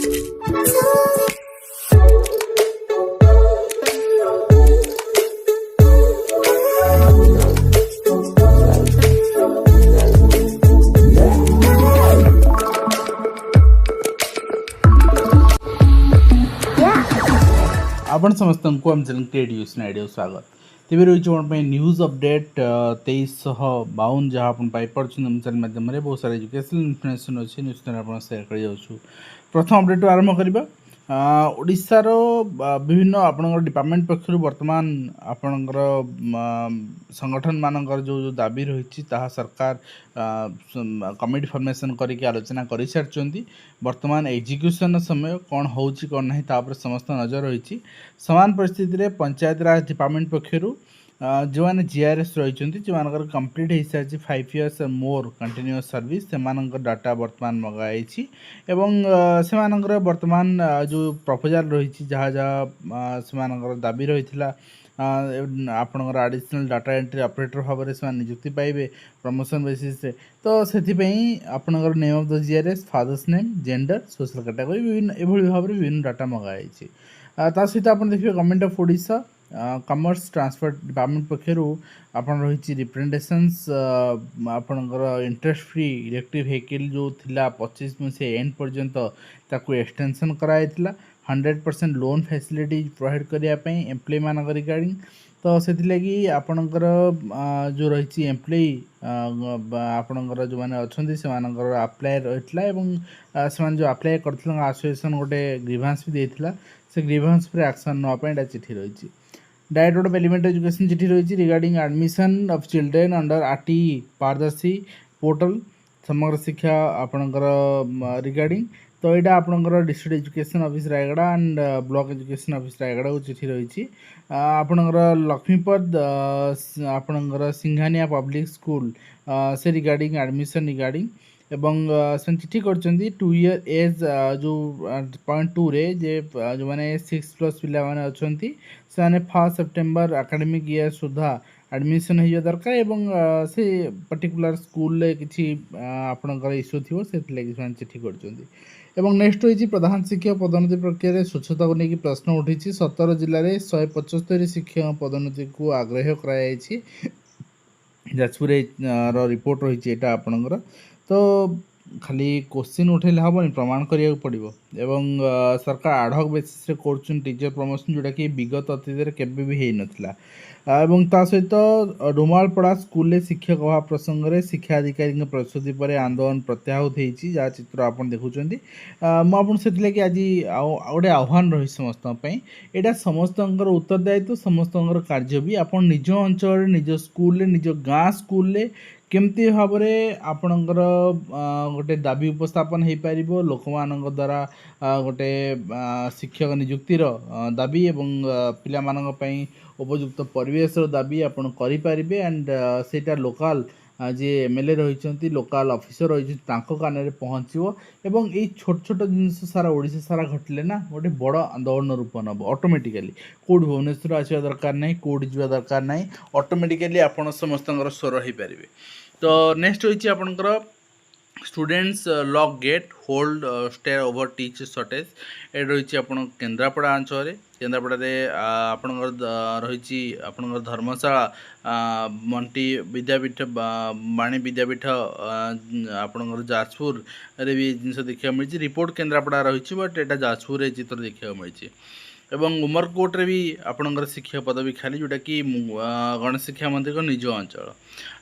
आपण समस्त आम चैनल क्रिएट यूज आइडिया स्वागत तेज रही न्यूज अपडेट 2352 जहाँ आप चैनल माध्यम बहुत सारा एजुकेशनल इनफर्मेशन अच्छी न्यूज चैनल आप सेयार कर प्रथम अपडेट आरंभ करवा ओडिशार विभिन्न आपणकर डिपार्टमेंट पक्ष वर्तमान आपणकर संगठन मानकर जो जो दाबी रही सरकार कमिटी फॉर्मेशन करके आलोचना कर सारी वर्तमान एग्जीक्यूशन समय कौन हो कौन ना तापर समस्त नजर रही समान परिस्थिति रे पंचायत राज डिपार्टमेंट पक्षर जो मैंने जीआरएस रही जो मान कंप्लीट हो सारी 5 years मोर कंटिन्यूअस सर्विस से डाटा वर्तमान मगाई से वर्तमान जो प्रपोजल रही जहाँ जहाँ से दाबी रही आपणकर आडिशनल डाटा एंट्री ऑपरेटर भाव में नियुक्ति पाइबे प्रमोशन बेसिस रे तो से आपणकर name of the GRS father's name gender social category विभिन्न एभली भाव में विभिन्न डाटा मगाई ता सहित आप देखिए government of Odisha commerce transport department पक्षर आपन रही रिप्रेजेंटेशंस आपणकर इंटरेस्ट फ्री इलेक्ट्रिक व्हीकल जो थिला 25 मसीहा एंड पर्यंत ताकू एक्सटेंशन कराई 100% लोन फैसिलिटी प्रोवाइड करने एम्प्लॉय मान रिगार्डिंग तो से लगी आपणकर जो रही एम्प्लॉय आपणकर जो मैंने अच्छा से अप्लाई रही से जो अप्लाई कर आसोसिएशन गोटे ग्रीभांस भी देता से ग्रीभांस पर एक्शन नापी चिठी रही डायरेक्टर ऑफ एलिमेंटरी एजुकेशन चिठी रही regarding admission of children under RT पारदर्शी पोर्टल समग्र शिक्षा आपणकर रिगार्डिंग तो यहाँ आपणकर district education office Rayagada and block education office Rayagada को चिठी रही आपणकर लक्ष्मीपद आपणकर सिंघानिया पब्लिक स्कूल से रिगार्डिंग एडमिशन रिगार्डिंग एवं से चिठी कर 2 year एज जो पॉइंट 2 रे जे जो मैंने 6+ पिला माने अच्छी से 1 September एकेडमिक ईयर सुधा एडमिशन हो दरकार एवं से पर्टिकुलर स्कूल किसी आपणकर इश्यू थी से चिठी कर नेक्स्ट रही प्रधान शिक्षक पदोन्नति प्रक्रिया स्वच्छता को लेकिन प्रश्न उठी 17 जिले में 175 शिक्षक पदोन्नति को आग्रह कराई जाजपुर रिपोर्ट रही आपणकर तो खाली क्वेश्चन उठेले हेनी प्रमाण करिया पड़ो एवं सरकार आडहक बेसिस रे कर टीचर प्रमोशन जोटा कि विगत अतीत केबे भी हो नाला एवं ता सहित डुमालपड़ा स्कूल शिक्षक अभाव प्रसंग में शिक्षा अधिकारी प्रस्तुति पर आंदोलन प्रत्याहृत होती जहाँ चित्र आप देखुं मुझे आज गोटे आह्वान रही समस्त यहाँ समस्त उत्तरदायित्व समस्त कार्य भी आप निज अंचल निज स्कूल निज गाँ स्कूल केमती भाव में आपणकर गोटे दाबी उपस्थापन हो पार लोक मान द्वारा गोटे शिक्षक नियुक्तिर दाबी एवं पिला मानक उपयुक्त परिवेश दाबी आपन करें एंड सेटा लोकल जी एमएलए रही लोकल ऑफिसर रही कान में पहुँचो एवं ये छोट छोट जिनस सारा ओडिशा सारा घटले ना गोटे बड़ आंदोलन रूप नब ऑटोमेटिकली कौट भुवनेश्वर आसवा दरकार ना कौट जा दरकार ना ऑटोमेटिकली आपन समस्त स्वर हो पारे तो नेक्स्ट रही आपनकर students lock get hold stay over teach shortage ये रही आप केन्द्रापड़ा अंचल केन्द्रापड़ा आपणकर रही आपणकर धर्मशाला मंटी विद्यापीठ बाणी विद्यापीठ आपणकर जाजपुर रे भी जिनस देखा मिली रिपोर्ट केन्द्रापड़ा रही बट यहाँ जाजपुर चित्र देखा मिली एवं उमरकोट रे भी आपणकर शिक्षक पदवी खाली जोटा कि गणेश शिक्षा मंत्री निज अंचल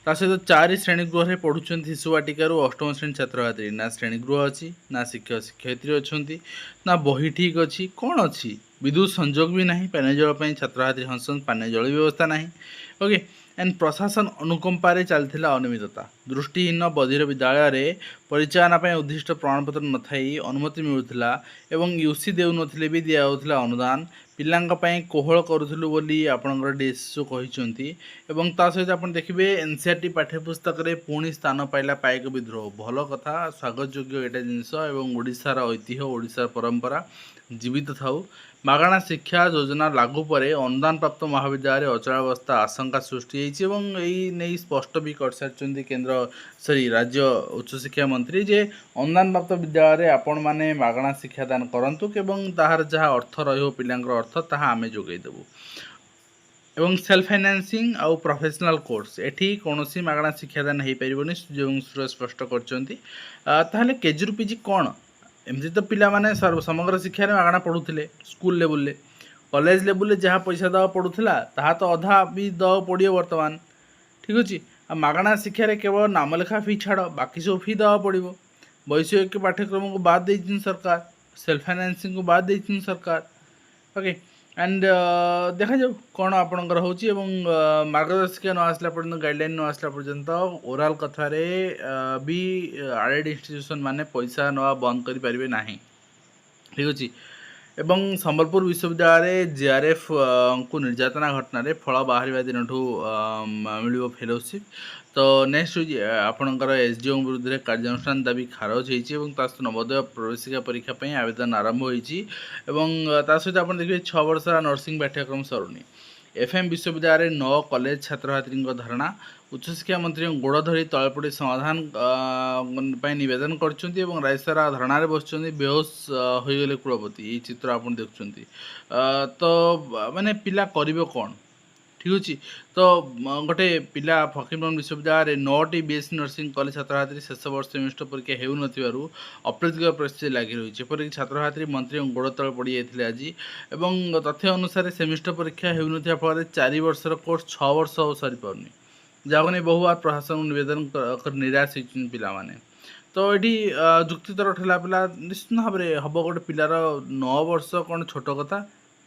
ता सहित 4 श्रेणीगृह में पढ़ुं शिशु वाटिकार 8म श्रेणी छात्र छात्री ना श्रेणीगृह अच्छी ना शिक्षक शिक्षयित्री अच्छा ना बही ठीक अच्छी कौन अच्छी विद्युत संजोग भी ना पानी जल छात्र छात्री हंसन पानी जल व्यवस्था ना ओके एंड प्रशासन अनुकंपारे चलता अनियमितता दृष्टिहीन बधिर विद्यालय रे परिचालन उद्दिष्ट प्रमाणपत्र न थी अनुमति मिलूला एवं यूसी देउनथिले भी दिया अनुदान पिलांपाई कोहल करूँ बोली आपणकर डीएसओ कहते एवं ता सहित आप देखिए एनसीईआरटी पाठ्यपुस्तक में पुणी स्थान पाइला पाइक विद्रोह भल कथा स्वागत योग्य एटा जिनस एवं ओडिशार ऐतिह्य ओडिशार परंपरा जीवित थाऊ मागणा शिक्षा योजना लागू पर अनुदान प्राप्त महाविद्यालय अचलावस्था आशंका सृष्टि नहीं स्पष्ट भी कर सारी केन्द्र सॉरी राज्य उच्च शिक्षा मंत्री जे अनुदान प्राप्त विद्यालय आपण मैंने मागणा शिक्षादान करूँ एवं ताहार जहाँ अर्थ पिलांकर अर्थ ताहा आमे जोगेदेबू एवं सेल्फ फाइनेंसिंग आउ प्रोफेशनल कोर्स एठी कौनसी मागणा शिक्षादान हो पारबनी स्पष्ट कर केजी रु पीजी कौन एमती तो पिला माने समग्र शिक्षा मागणा पढ़ुले स्कूल लेवल कॉलेज लेवल जहाँ पैसा दवा पड़ूला ताहा तो अधा भी दवा पड़ो बर्तमान ठीक अच्छे मागणा शिक्षा केवल नामलेखा फी छाड़ बाकी सब फी दवा पड़ो वैषयिक पाठ्यक्रम को बाद दे सरकार सेल्फ फाइनेंसिंग को बाद दे सरकार ओके एंड देखा जाऊ कौन आपणकर होची मार्गदर्शिका न आसला पर्यंत गाइडलाइन न आसला पर्यंत ओराल कथार भी आडेड इंस्टीट्यूशन माने पैसा नवा बंद करि परिबे नाही ठीक अच्छे एवं संबलपुर विश्वविद्यालय जेआरएफ को निर्यातना घटना फल बाहर दिन मिल फेलोशिप तो नेक्स्ट आपणकर एसडीओ विरुद्ध में कार्यानुष्ठान दाबी खारज होता नवोदय प्रवेशिका परीक्षा पर आवेदन आरंभ होता सहित आप देखिए 6 वर्ष नर्सिंग पाठ्यक्रम सरुनी एफएम विश्वविद्यालय 9 कॉलेज छात्र छात्री धारणा उच्चशिक्षा मंत्री गोड़ धरी तलपड़ी समाधान नवेदन कर राज्य सारा धारणार बस बेहोश होगले कुलपति ये चित्र आप देखुं तो माने पिला करिबो कौन ठीक अच्छे तो गोटे पिला फकीरमोहन विश्वविद्यालय 9टी बीएससी नर्सिंग कॉलेज छात्र छात्री शेष वर्ष सेमिस्टर परीक्षा हो अप्रीतिकर परिस्थिति लगी रही है छात्र छात्री मंत्री गोड़ तले पड़ जाते आज एवं तथ्य अनुसार सेमिस्टर परीक्षा हो फल 4 वर्षर कोर्स 6 वर्ष सरी पारनी जहाँ नहीं बहुबार प्रशासन नवेदन कर निराश होती पिलाने तो ये जुक्तितर ठेला पिला निश्चित भाव में हम गोटे पिलार 9 वर्ष कौन छोट कथा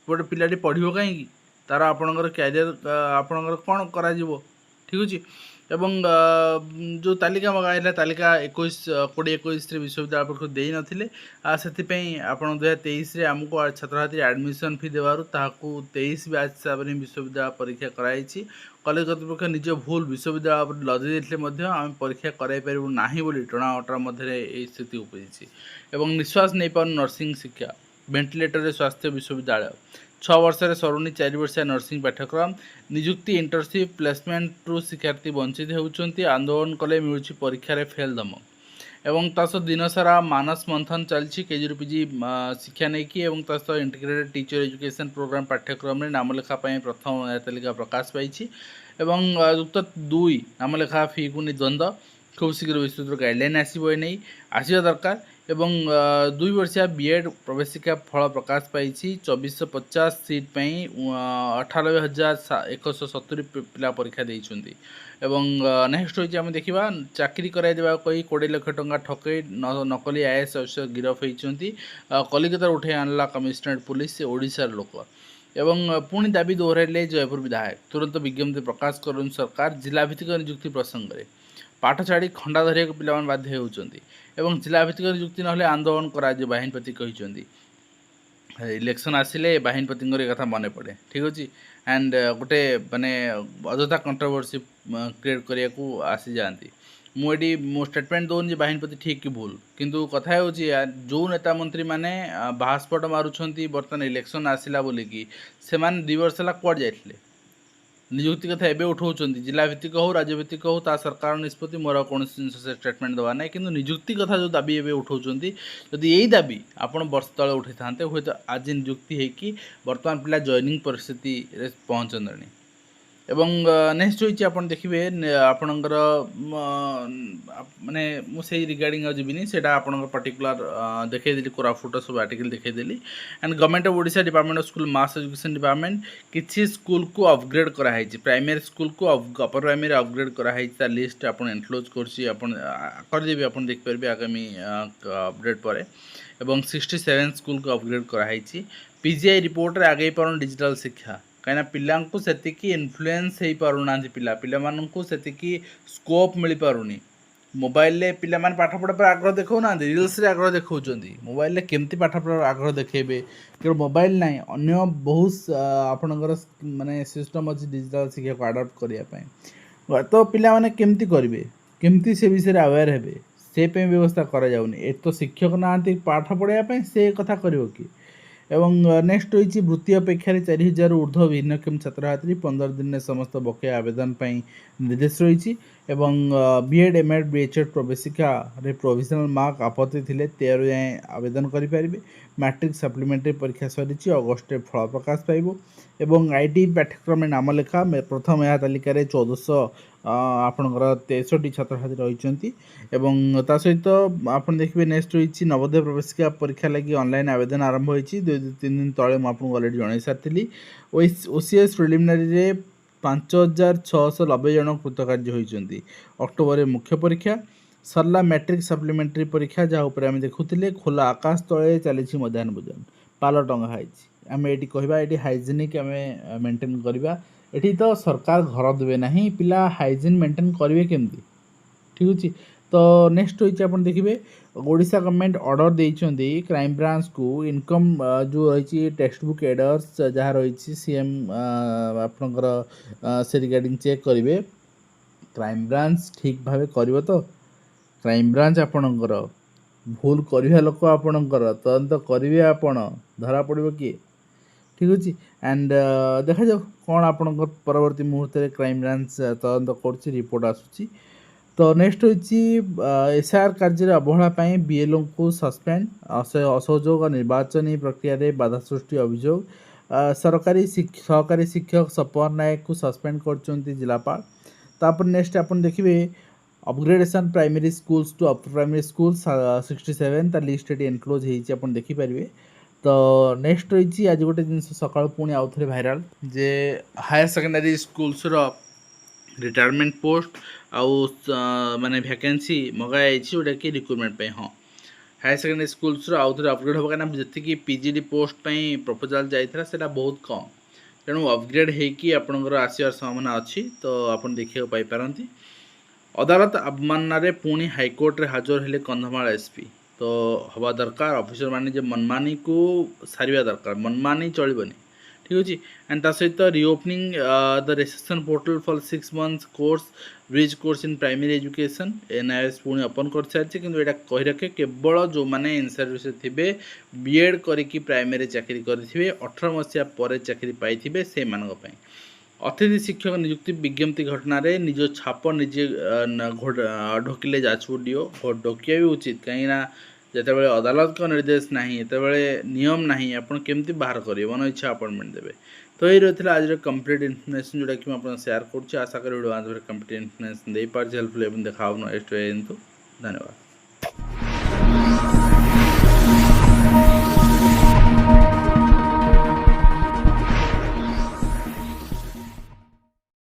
गोटे पिलाटी पढ़ो कहीं तार आपणकर क्यारियर आपणकर कौन करा ठीक अच्छे एवं जो तालिका मगाइला तालिका 2021 विश्वविद्यालय पक्ष दे नथिले से आप 2023 आमको छात्र छात्री एडमिशन फी देवार ताकू 23 बैच हिसाब से विश्वविद्यालय परीक्षा कराई कॉलेज कर्तृपक्ष निज भूल विश्वविद्यालय लदी देते आम परीक्षा कराई पारू ना बोली टणावटा मध्य स्थिति उपजी एवं निश्वास नहीं पार नर्सिंग शिक्षा वेंटिलेटर स्वास्थ्य विश्वविद्यालय 6 वर्ष सरुनी 4 वर्षिया नर्सिंग पाठ्यक्रम निजुक्ति इंटर्नशिप प्लेसमेंट रु शिक्षार्थी वंचित होउछन्ति आंदोलन कले मिलुछि परीक्षा फेल धमक एवं तासह दिन सारा मानस मंथन चलछि केजी पीजी शिक्षा नहीं कि एवं तासह इंटीग्रेटेड टीचर एजुकेशन प्रोग्राम पाठ्यक्रम में नामलेखा प्रथम तालिका प्रकाश पाई एवं युक्त 2 नामलेखा फी को द्वंद्व खूब शीघ्र विस्तृत गाइडलाइन आसो नहीं आसवा दरकार एवं 2 वर्षिया बीएड प्रवेशिका फल प्रकाश पाई 2450 सीट पर 98,170 पिला परीक्षा देइछन्ति एवं नेक्स्ट होइछि हम देखिबा चाकरी कराई देबा कही 20 लाख टंका ठकई नकली आईएएस अफिसर गिरफ होइछन्ति कलिकता उठे आनला कमिशनरेट पुलिस ओडिशार लोक एवं पुणी दाबी दोहराइले जयपुर विधायक तुरंत विज्ञप्ति प्रकाश करूँ सरकार जिलाभित्तिक नियुक्ति प्रसंग में पाठ छाड़ी खंडा धरिया पिला बाध्य होती एवं जिलाभित्तिक नियुक्ति ना आंदोलन करा बाहिनीपति कहते इलेक्शन आसिले बाहिनीपति कथा मन पड़े ठीक अच्छे एंड गोटे माने अଯଥା कंट्रोवर्सी क्रिएट करने को आसी जाती मुझे मो स्टेटमेंट दौन बाहिनीपति ठीक कि भूल किंतु कथा हो जो नेता मंत्री माने बाहास्पट मारुंट बर्तमान इलेक्शन आसला बोलिकी से 2 वर्ष है कौड़ जाते नियुक्ति कथा एवं उठाऊँ जिला भित्तिक हो राज्य भित्तिक हो ता सरकार निष्पत्ति मोर कौन जिन स्टेटमेंट देवा ना कि नियुक्ति कथा जो दाबी एवं उठाऊँ जदि यही दाबी आप वर्ष तले उठे था हूँ तो आज नियुक्ति होगी बर्तमान पिला जॉइनिंग परिस्थिति पहुँचंदे एवं नेक्स्ट होइछि आपण देखिबे आपणकर माने मु सेही रिगार्डिंग जीविनी सेटा आपणकर पर्टिकुलर देखै देली कोराफुट सब आर्टिकल देखै देली and government of Odisha department of school mass education department किछि स्कूल को अपग्रेड करा है प्राइमरी स्कूल को अपर प्राइमरी अपग्रेड करा है ता लिस्ट आपण एनक्लोज करछि आपण कर देबे आपण देख परबे आगामी अपडेट पर एवं 67 स्कूल को अपग्रेड करा है पीजीआई रिपोर्ट रे आगे पारन डिजिटल शिक्षा कहीं पिला से इन्फ्लुएंस हो पारना पिला मानू से स्कोप मिल पारुनी मोबाइल पिला माने पाठ पढ़ा पर आग्रह देखा रिल्स रे आग्रह देखा मोबाइल केमती पाठ पढ़ा आग्रह देखेबे केवल मोबाइल ना अन्य बहुत आपणकर माने सिस्टम अच्छी डिजिटल शिक्षा को आडप्ट करने तो पिला माने केमती करेंगे केमती से विषय अवेयर हेबे से व्यवस्था करा जाउनी एक तो शिक्षक ना पाठ पढ़ाई से कथा कर कि এবং ନେକ୍ସଟ ରହିଛି ବୃତ୍ତି ଅପେକ୍ଷାରେ 4000 ঊର୍ଦ୍ଧ୍ୱ ଭିନ୍ନକ୍ଷମ ଛାତ୍ରଛାତ୍ରୀ 15 ଦିନରେ ସମସ୍ତ ବକେୟା ଆବେଦନ ପାଇଁ ନିର୍ଦ୍ଦେଶ ରହିଛି ଏବଂ ବିଏଡ୍ ଏମ୍ଏଡ୍ ବିଏଚ୍ଏଡ୍ ପ୍ରବେଶିକାରେ ପ୍ରୋଭିଜନାଲ୍ ମାର୍କ ଆପତ୍ତି ଥିଲେ 13 ଯାଏଁ ଆବେଦନ କରିପାରିବେ। ମ୍ୟାଟ୍ରିକ୍ ସପ୍ଲିମେଣ୍ଟାରୀ ପରୀକ୍ଷା ସରିଛି, ଅଗଷ୍ଟରେ ଫଳ ପ୍ରକାଶ ପାଇବ ଏବଂ ଆଇଟି ପାଠ୍ୟକ୍ରମରେ ନାମ ଲେଖା ପ୍ରଥମ ଏହା ତାଲିକାରେ 1400 ଆପଣଙ୍କର 63 ଛାତ୍ରଛାତ୍ରୀ ରହିଛନ୍ତି ଏବଂ ତା ସହିତ ଆପଣ ଦେଖିବେ ନେକ୍ସଟ ରହିଛି ନବୋଦୟ ପ୍ରବେଶିକା ପରୀକ୍ଷା ଲାଗି ଅନଲାଇନ୍ ଆବେଦନ ଆରମ୍ଭ ହୋଇଛି 2-3 ଦିନ ତଳେ ମୁଁ ଆପଣଙ୍କୁ ଅଲରେଡ଼ି ଜଣାଇ ସାରିଥିଲି। OCS ପ୍ରିଲିମିନାରୀରେ 5690 ଜଣ କୃତକାର୍ଯ୍ୟ ହୋଇଛନ୍ତି। ଅକ୍ଟୋବରରେ ମୁଖ୍ୟ ପରୀକ୍ଷା ସରିଲା, ମ୍ୟାଟ୍ରିକ୍ ସପ୍ଲିମେଣ୍ଟାରୀ ପରୀକ୍ଷା ଯାହା ଉପରେ ଆମେ ଦେଖୁଥିଲେ ଖୋଲା ଆକାଶ ତଳେ ଚାଲିଛି ମଧ୍ୟାହ୍ନ ଭୋଜନ, ପାଲ ଟଙ୍ଗା ହେଇଛି। ଆମେ ଏଠି କହିବା ଏଠି ହାଇଜେନିକ୍ ଆମେ ମେଣ୍ଟେନ୍ କରିବା। ଏଠି ତ ସରକାର ଘର ଦେବେ ନାହିଁ, ପିଲା ହାଇଜିନ୍ ମେଣ୍ଟେନ୍ କରିବେ କେମିତି? ଠିକ୍ ଅଛି। ତ ନେକ୍ସଟ ରହିଛି ଆପଣ ଦେଖିବେ ଓଡ଼ିଶା ଗଭର୍ଣ୍ଣମେଣ୍ଟ ଅର୍ଡ଼ର ଦେଇଛନ୍ତି କ୍ରାଇମ୍ ବ୍ରାଞ୍ଚକୁ ଇନକମ୍ ଯେଉଁ ରହିଛି ଟେକ୍ସଟ ବୁକ୍ ଏଡର୍ସ ଯାହା ରହିଛି ସିଏମ୍ ଆପଣଙ୍କର ସେ ରିଗାର୍ଡ଼ିଂ ଚେକ୍ କରିବେ। କ୍ରାଇମ୍ ବ୍ରାଞ୍ଚ ଠିକ୍ ଭାବେ କରିବ ତ? କ୍ରାଇମ୍ ବ୍ରାଞ୍ଚ ଆପଣଙ୍କର ଭୁଲ କରିବା ଲୋକ ଆପଣଙ୍କର ତଦନ୍ତ କରିବେ, ଆପଣ ଧରା ପଡ଼ିବ କିଏ? ଠିକ୍ ଅଛି। ଆଣ୍ଡ ଦେଖାଯାଉ କ'ଣ ଆପଣଙ୍କ ପରବର୍ତ୍ତୀ ମୁହୂର୍ତ୍ତରେ କ୍ରାଇମ୍ ବ୍ରାଞ୍ଚ ତଦନ୍ତ କରୁଛି, ରିପୋର୍ଟ ଆସୁଛି। ତ ନେକ୍ସଟ ରହିଛି ଏସ୍ଆଇଆର୍ କାର୍ଯ୍ୟରେ ଅବହେଳା ପାଇଁ ବିଏଲ୍ଓଙ୍କୁ ସସ୍ପେଣ୍ଡ, ଅସହଯୋଗ ନିର୍ବାଚନୀ ପ୍ରକ୍ରିୟାରେ ବାଧା ସୃଷ୍ଟି ଅଭିଯୋଗ, ସହକାରୀ ଶିକ୍ଷକ ସପନ ନାୟକକୁ ସସ୍ପେଣ୍ଡ କରୁଛନ୍ତି ଜିଲ୍ଲାପାଳ। ତାପରେ ନେକ୍ସଟ ଆପଣ ଦେଖିବେ ଅପଗ୍ରେଡେସନ୍ ପ୍ରାଇମେରୀ ସ୍କୁଲ୍ସ ଟୁ ଅପର ପ୍ରାଇମେରୀ ସ୍କୁଲ୍ସ 67 ତା ଲିଷ୍ଟ ଏଠି ଏନକ୍ଲୋଜ୍ ହେଇଛି, ଆପଣ ଦେଖିପାରିବେ। ତ ନେକ୍ସଟ ରହିଛି ଆଜି ଗୋଟେ ଜିନିଷ ସକାଳୁ ପୁଣି ଆଉ ଥରେ ଭାଇରାଲ ଯେ ହାୟର ସେକେଣ୍ଡାରୀ ସ୍କୁଲ୍ସର ରିଟାୟାରମେଣ୍ଟ ପୋଷ୍ଟ ଆଉ ମାନେ ଭ୍ୟାକେନ୍ସି ମଗାଯାଇଛି ଯେଉଁଟାକି ରିକ୍ରୁଟମେଣ୍ଟ ପାଇଁ। ହଁ, ହାୟର ସେକେଣ୍ଡାରୀ ସ୍କୁଲ୍ସର ଆଉ ଥରେ ଅପଗ୍ରେଡ଼ ହେବ, କାହିଁକିନା ଯେତିକି ପିଜିଡ଼ି ପୋଷ୍ଟ ପାଇଁ ପ୍ରପୋଜାଲ୍ ଯାଇଥିଲା ସେଇଟା ବହୁତ କମ୍, ତେଣୁ ଅପଗ୍ରେଡ଼ ହେଇକି ଆପଣଙ୍କର ଆସିବାର ସମ୍ଭାବନା ଅଛି। ତ ଆପଣ ଦେଖିବାକୁ ପାଇପାରନ୍ତି। ଅଦାଲତ ଅବମାନନାରେ ପୁଣି ହାଇକୋର୍ଟରେ ହାଜର ହେଲେ କନ୍ଧମାଳ ଏସ୍ପି। ତ ହେବା ଦରକାର, ଅଫିସର ମାନେ ଯେ ମନମାନିକୁ ସାରିବା ଦରକାର, ମନମାନି ଚଳିବନି। ଠିକ୍ ଅଛି। ଆଣ୍ଡ ତା ସହିତ reopening the registration portal for 6 months course bridge course in primary education NIS ପୁଣି ଓପନ୍ କରିସାରିଛି, କିନ୍ତୁ ଏଇଟା କହି ରଖେ କେବଳ ଯେଉଁମାନେ ଇନ୍ ସର୍ଭିସରେ ଥିବେ, ବିଏଡ଼୍ କରିକି ପ୍ରାଇମେରୀ ଚାକିରି କରିଥିବେ, 18 ମସିହା ପରେ ଚାକିରି ପାଇଥିବେ ସେମାନଙ୍କ ପାଇଁ। ଅତିଥି ଶିକ୍ଷକ ନିଯୁକ୍ତି ବିଜ୍ଞପ୍ତି ଘଟଣାରେ ନିଜ ଛାପ ନିଜେ ଢୋକିଲେ ଯାଜପୁର ଡିଓ। ଢୋକିବା ବି ଉଚିତ, କାହିଁକିନା ଯେତେବେଳେ ଅଦାଲତଙ୍କ ନିର୍ଦ୍ଦେଶ ନାହିଁ, ଯେତେବେଳେ ନିୟମ ନାହିଁ, ଆପଣ କେମିତି ବାହାର କରିବେ? ମନ ଇଚ୍ଛା ଆପଏଣ୍ଟମେଣ୍ଟ ଦେବେ। ତ ଏଇ ରହିଥିଲା ଆଜିର କମ୍ପ୍ଲିଟ୍ ଇନଫର୍ମେସନ୍ ଯେଉଁଟାକି ମୁଁ ଆପଣଙ୍କୁ ସେୟାର କରୁଛି। ଆଶା କরি ଭିଡ଼ିଓ ମାଧ୍ୟମରେ କମ୍ପ୍ଲିଟ୍ ଇନଫର୍ମେସନ୍ ଦେଇପାରୁଛି, ହେଲ୍ପଫୁଲ୍ ଏବଂ ଦେଖା ହେବ ନେକ୍ସଟ। ଧନ୍ୟବାଦ।